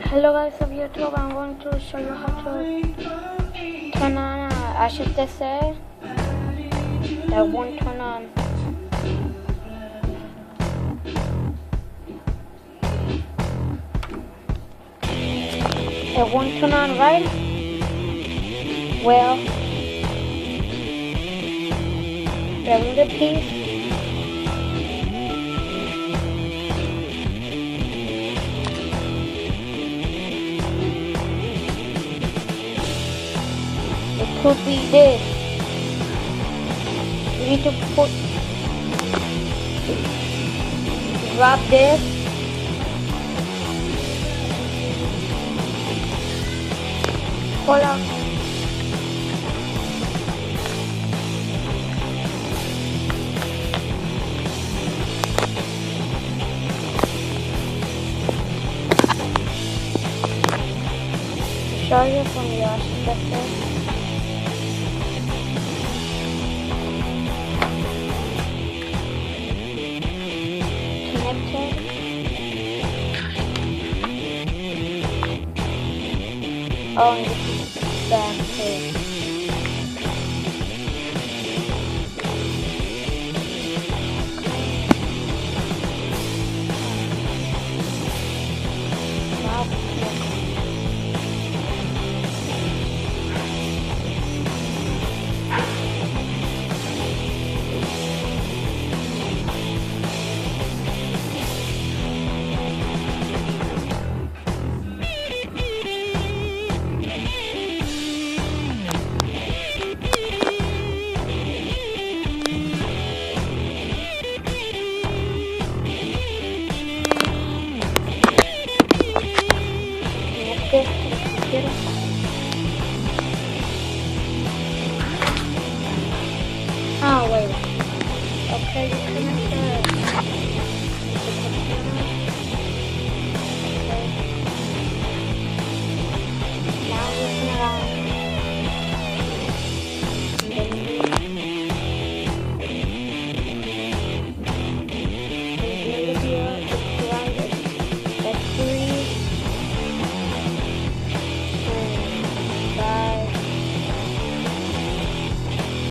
Hello guys of YouTube, I'm going to show you how to turn on HTC. That won't turn on. It won't turn on, right? Well, remove the piece. It could be this. You need to drop this. Pull out. Show you from your perspective. Connected. Oh, and this is back too. Oh wait. Okay, you connected.